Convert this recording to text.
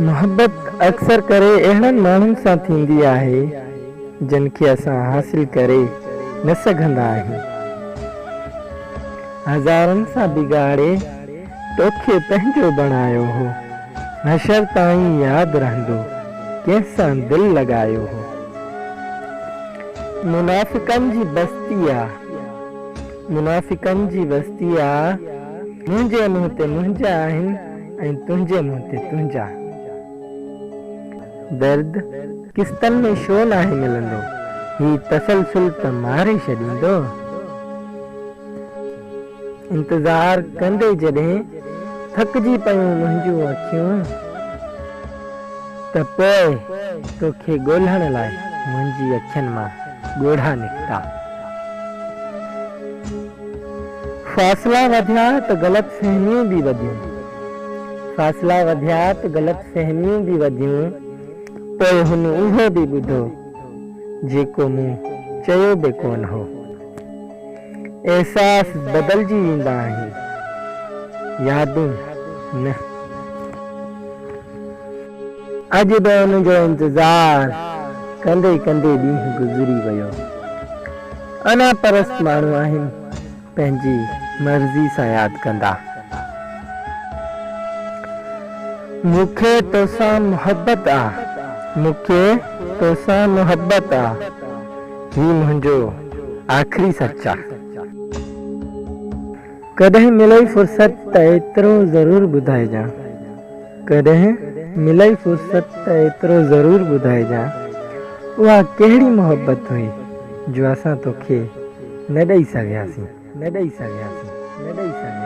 मोहब्बत अक्सर करे अहिड़नि माण्हुनि सां थींदी आहे जिन खे असां हासिल करे न सघंदा आहियूं। हज़ारनि सां बिगाड़े तोखे पंहिंजो बणायो हो, हशर ताईं यादि रहंदो कंहिंसां दिलि लॻायो हो। मुनाफ़िक़नि जी बस्ती आहे, मुनाफ़िक़नि जी बस्ती आहे, मुंहिंजे मुंहं ते मुंहिंजा आहिनि ऐं तुंहिंजे मुंहं ते तुंहिंजा। दर्द किस्तनि में छो नाहे मिलंदो, ही तसलसल त मारे छॾींदो। इंतज़ार कंदे जॾहिं थकिजी पयूं मुंहिंजूं अखियूं, त पोइ तोखे ॻोल्हण लाइ मुंहिंजी अखियुनि मां ॻोढ़ा निकिता। फ़ासिला वधिया त ग़लतफ़हमियूं बि वधियूं, फ़ासिला वधिया त ग़लतफ़हमियूं बि वधियूं। पोइ हुन उहो बि ॿुधो जेको मूं चयो बि कोन हो। एहसास बदिलजी वेंदा आहिनि, यादूं न। अॼु बि हुनजो इंतज़ार कंदे कंदे ॾींहुं गुज़री वियो। अना परस्त माण्हू आहिनि, पंहिंजी मर्ज़ी सां यादि कंदा। मूंखे तोसां मुहबत आहे, मूंखे तोसां मुहबत आहे, ही मुंहिंजो आख़िरी सच आहे। कॾहिं मिलई फुर्सत त एतिरो ज़रूरु ॿुधाइजां, कॾहिं मिलई फुर्सत त एतिरो ज़रूरु ॿुधाइजां, उहा कहिड़ी मुहबत हुई जो असां तोखे न ॾेई सघियासीं, न ॾेई सघियासीं, न ॾेई सघियासीं।